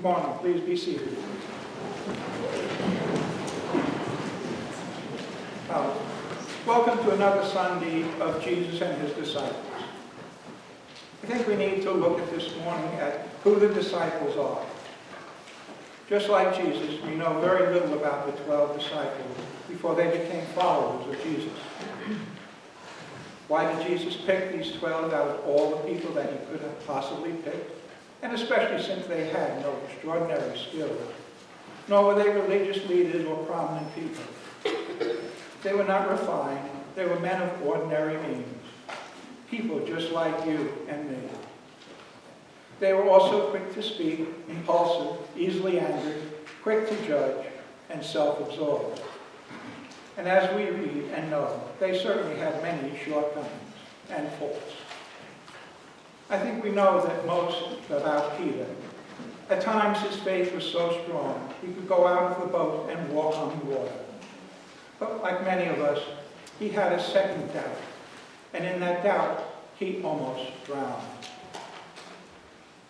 Good morning. Please be seated. Welcome to another Sunday of Jesus and his disciples. I think we need to look at this morning at who the disciples are. Just like Jesus, we know very little about the 12 disciples before they became followers of Jesus. Why did Jesus pick these 12 out of all the people that he could have possibly picked? And especially since they had no extraordinary skill, nor were they religious leaders or prominent people. They were not refined. They were men of ordinary means, people just like you and me. They were also quick to speak, impulsive, easily angered, quick to judge, and self-absorbed. And as we read and know, they certainly had many shortcomings and faults. I think we know that most about Peter. At times his faith was so strong, he could go out of the boat and walk on the water. But like many of us, he had a second doubt. And in that doubt, he almost drowned.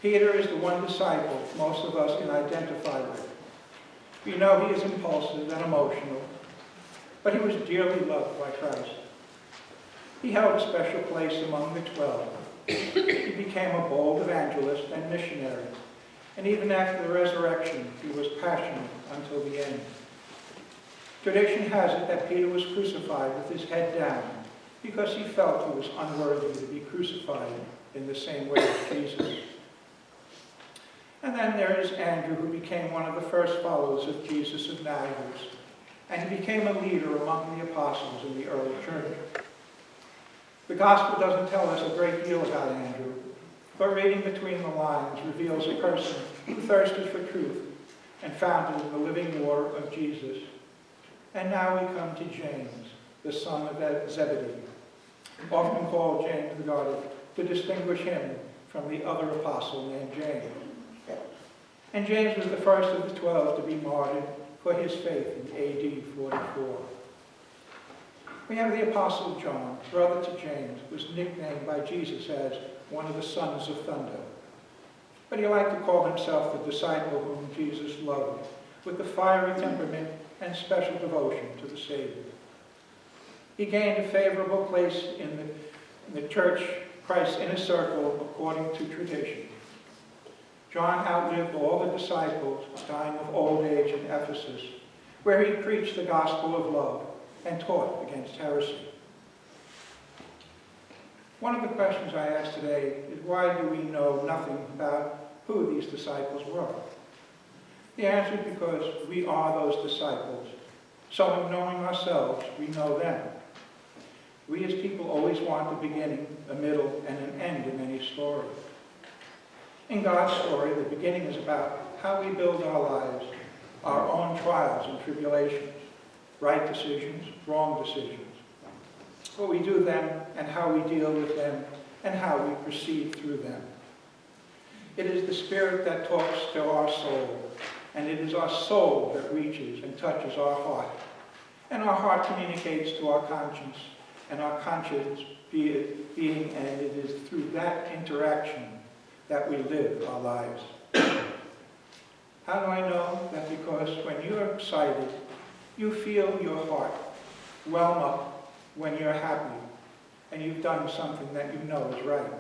Peter is the one disciple most of us can identify with. We know he is impulsive and emotional, but he was dearly loved by Christ. He held a special place among the 12. He became a bold evangelist and missionary, and even after the resurrection, he was passionate until the end. Tradition has it that Peter was crucified with his head down because he felt he was unworthy to be crucified in the same way as Jesus. And then there is Andrew, who became one of the first followers of Jesus of Nazareth, and he became a leader among the apostles in the early church. The gospel doesn't tell us a great deal about Andrew, but reading between the lines reveals a person who thirsted for truth and found it in the living water of Jesus. And now we come to James, the son of Zebedee, often called James the Guardian, to distinguish him from the other apostle named James. And James was the first of the 12 to be martyred for his faith in AD 44. We have the Apostle John, brother to James, was nicknamed by Jesus as one of the sons of thunder. But he liked to call himself the disciple whom Jesus loved, with the fiery temperament and special devotion to the Savior. He gained a favorable place in the church, Christ's inner circle, according to tradition. John outlived all the disciples, dying of old age in Ephesus, where he preached the gospel of love and taught against heresy. One of the questions I ask today is, why do we know nothing about who these disciples were? The answer is because we are those disciples. So in knowing ourselves, we know them. We as people always want a beginning, a middle, and an end in any story. In God's story, the beginning is about how we build our lives, our own trials and tribulations, right decisions, wrong decisions, what we do them and how we deal with them and how we proceed through them. It is the Spirit that talks to our soul, and it is our soul that reaches and touches our heart, and our heart communicates to our conscience, and our conscience being, and it is through that interaction that we live our lives. How do I know that? Because when you're excited, you feel your heart whelm up when you're happy and you've done something that you know is right.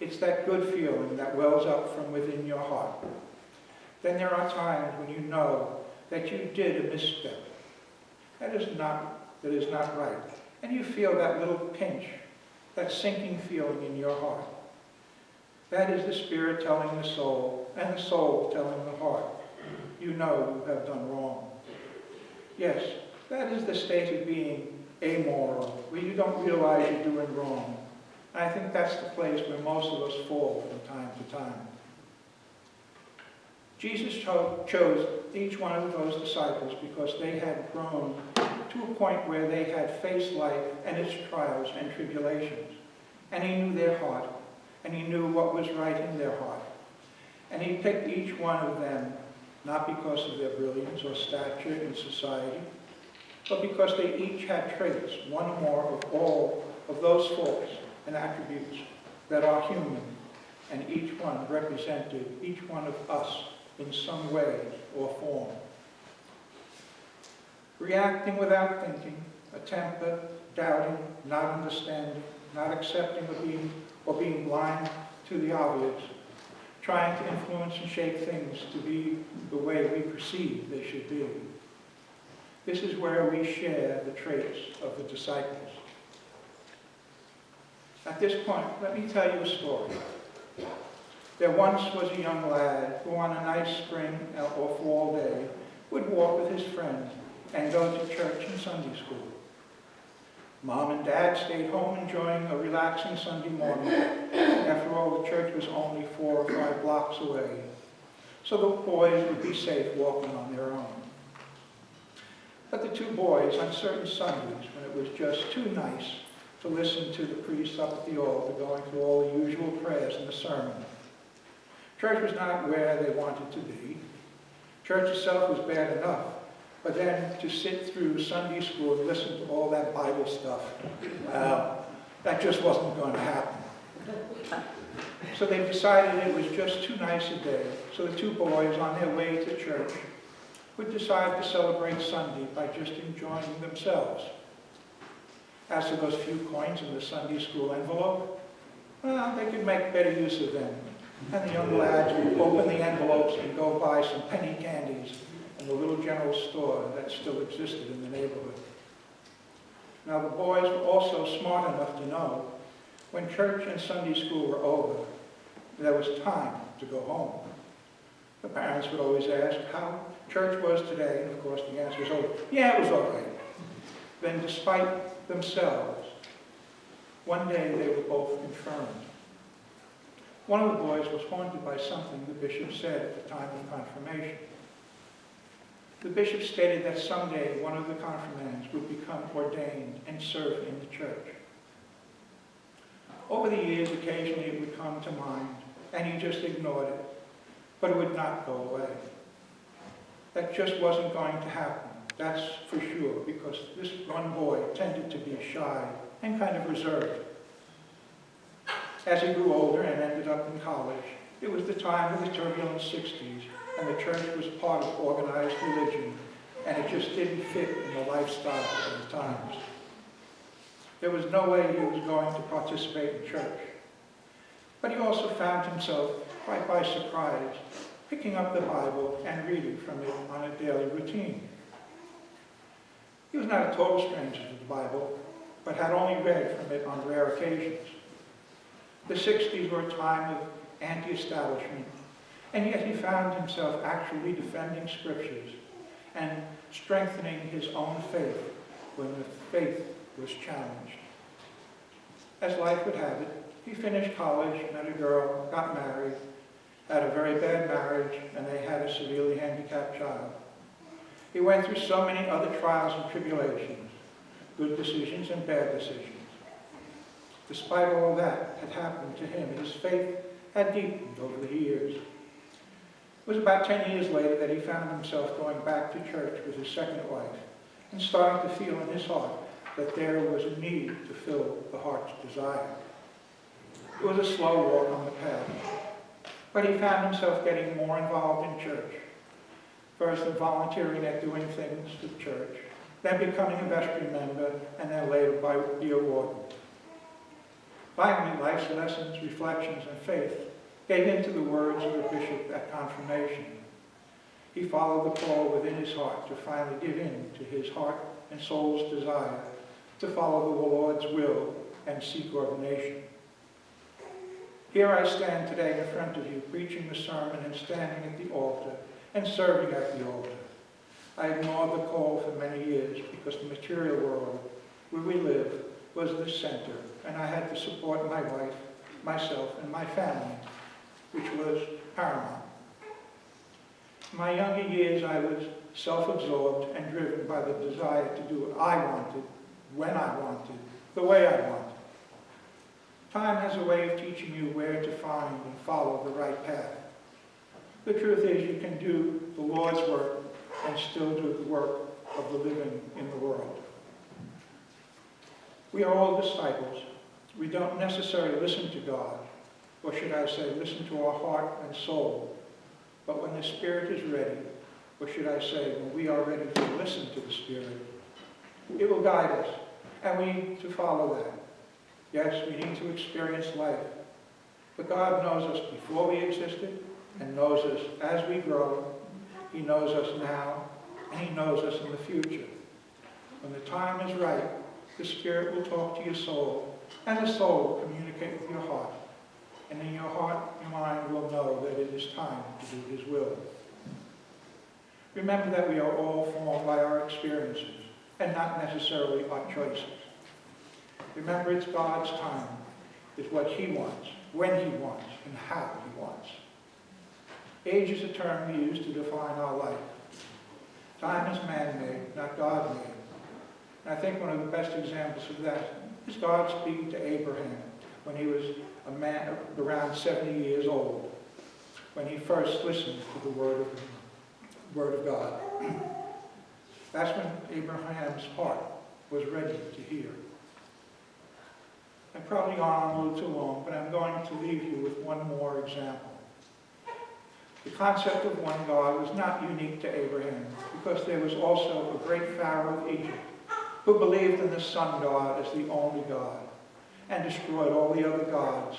It's that good feeling that wells up from within your heart. Then there are times when you know that you did a misstep. That is not right. And you feel that little pinch, that sinking feeling in your heart. That is the Spirit telling the soul, and the soul telling the heart, you know you have done wrong. Yes, that is the state of being amoral, where you don't realize you're doing wrong. And I think that's the place where most of us fall from time to time. Jesus chose each one of those disciples because they had grown to a point where they had faced life and its trials and tribulations. And he knew their heart, and he knew what was right in their heart. And he picked each one of them, not because of their brilliance or stature in society, but because they each had traits, one or more of all of those faults and attributes that are human and each one represented each one of us in some way or form. Reacting without thinking, a temper, doubting, not understanding, not accepting or being blind to the obvious, trying to influence and shape things to be the way we perceive they should be. This is where we share the traits of the disciples. At this point, let me tell you a story. There once was a young lad who on a nice spring or fall day would walk with his friends and go to church and Sunday school. Mom and Dad stayed home enjoying a relaxing Sunday morning. After all, the church was only 4 or 5 blocks away, so the boys would be safe walking on their own. But the 2 boys, on certain Sundays, when it was just too nice to listen to the priest up at the altar going through all the usual prayers and the sermon, church was not where they wanted to be. Church itself was bad enough, but then to sit through Sunday school and listen to all that Bible stuff, well, that just wasn't going to happen. So they decided it was just too nice a day. So the 2 boys, on their way to church, would decide to celebrate Sunday by just enjoying themselves. As to those few coins in the Sunday school envelope, well, they could make better use of them. And the young lads would open the envelopes and go buy some penny candies in the little general store that still existed in the neighborhood. Now the boys were also smart enough to know when church and Sunday school were over, there was time to go home. The parents would always ask how church was today, and of course the answer was always, yeah, it was all right. Then despite themselves, one day they were both confirmed. One of the boys was haunted by something the bishop said at the time of confirmation. The bishop stated that someday one of the confirmands would become ordained and serve in the church. Over the years, occasionally it would come to mind, and he just ignored it, but it would not go away. That just wasn't going to happen, that's for sure, because this one boy tended to be shy and kind of reserved. As he grew older and ended up in college, it was the time of the turbulent 60s, and the church was part of organized religion, and it just didn't fit in the lifestyle of the times. There was no way he was going to participate in church. But he also found himself, quite by surprise, picking up the Bible and reading from it on a daily routine. He was not a total stranger to the Bible, but had only read from it on rare occasions. The 60s were a time of anti-establishment, and yet he found himself actually defending scriptures and strengthening his own faith when the faith was challenged. As life would have it, he finished college, met a girl, got married, had a very bad marriage, and they had a severely handicapped child. He went through so many other trials and tribulations, good decisions and bad decisions. Despite all that had happened to him, his faith had deepened over the years. It was about 10 years later that he found himself going back to church with his second wife and starting to feel in his heart that there was a need to fill the heart's desire. It was a slow walk on the path, but he found himself getting more involved in church. First in volunteering at doing things for the church, then becoming a vestry member, and then later be a warden. Finally, life's lessons, reflections, and faith gave in to the words of the bishop at confirmation. He followed the call within his heart to finally give in to his heart and soul's desire to follow the Lord's will and seek ordination. Here I stand today in front of you, preaching the sermon and standing at the altar and serving at the altar. I ignored the call for many years because the material world where we live was the center, and I had to support my wife, myself, and my family, which was paramount. In my younger years, I was self-absorbed and driven by the desire to do what I wanted, when I wanted, the way I wanted. Time has a way of teaching you where to find and follow the right path. The truth is you can do the Lord's work and still do the work of the living in the world. We are all disciples. We don't necessarily listen to God, Or should I say, listen to our heart and soul? But when the Spirit is ready, or should I say, when we are ready to listen to the Spirit, it will guide us, and we need to follow that. Yes, we need to experience life. But God knows us before we existed, and knows us as we grow. He knows us now, and He knows us in the future. When the time is right, the Spirit will talk to your soul, and the soul will communicate with your heart. And in your heart, your mind will know that it is time to do His will. Remember that we are all formed by our experiences, and not necessarily our choices. Remember, it's God's time. It's what He wants, when He wants, and how He wants. Age is a term we use to define our life. Time is man-made, not God-made. And I think one of the best examples of that is God speaking to Abraham when he was a man around 70 years old, when he first listened to the word of God. That's when Abraham's heart was ready to hear. I've probably gone on a little too long, but I'm going to leave you with one more example. The concept of one God was not unique to Abraham, because there was also a great Pharaoh of Egypt who believed in the sun God as the only God and destroyed all the other gods.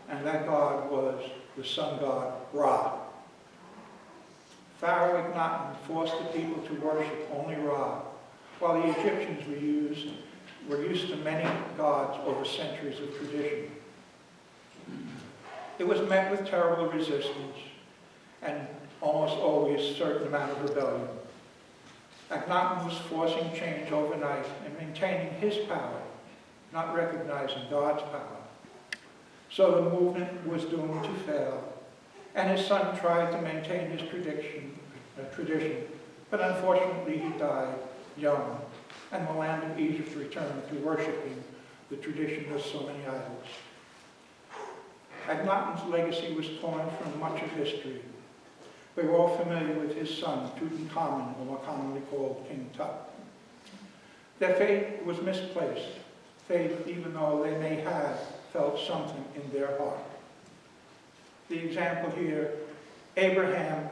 And that God was the sun god Ra. Pharaoh Akhenaten forced the people to worship only Ra, while the Egyptians were used to many gods over centuries of tradition. It was met with terrible resistance and almost always a certain amount of rebellion. Akhenaten was forcing change overnight and maintaining his power, not recognizing God's power. So the movement was doomed to fail, and his son tried to maintain his tradition, but unfortunately he died young, and the land of Egypt returned to worshiping the tradition of so many idols. Akhenaten's legacy was torn from much of history. We were all familiar with his son, Tutankhamun, or more commonly called King Tut. Their faith was misplaced, faith even though they may have felt something in their heart. The example here, Abraham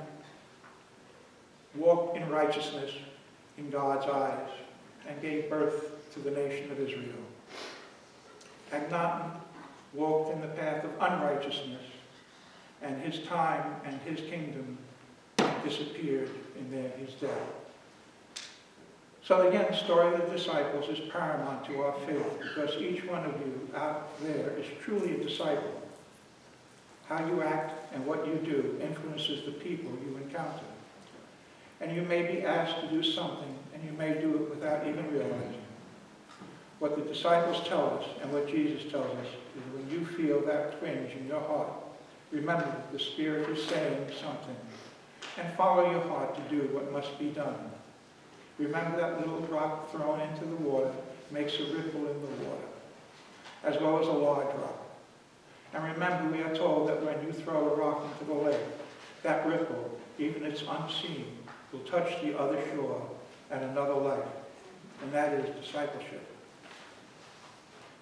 walked in righteousness in God's eyes and gave birth to the nation of Israel. Akhenaten walked in the path of unrighteousness, and his time and his kingdom disappeared in his death. So again, the story of the disciples is paramount to our faith, because each one of you out there is truly a disciple. How you act and what you do influences the people you encounter. And you may be asked to do something, and you may do it without even realizing. What the disciples tell us and what Jesus tells us is when you feel that twinge in your heart, remember that the Spirit is saying something, and follow your heart to do what must be done. Remember that little rock thrown into the water makes a ripple in the water, as well as a large rock. And remember, we are told that when you throw a rock into the lake, that ripple, even if it's unseen, will touch the other shore and another life, and that is discipleship.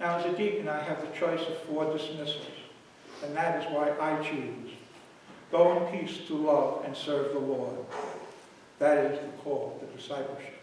Now, as a deacon, I have the choice of 4 dismissals, and that is why I choose. Go in peace to love and serve the Lord. That is the call to discipleship.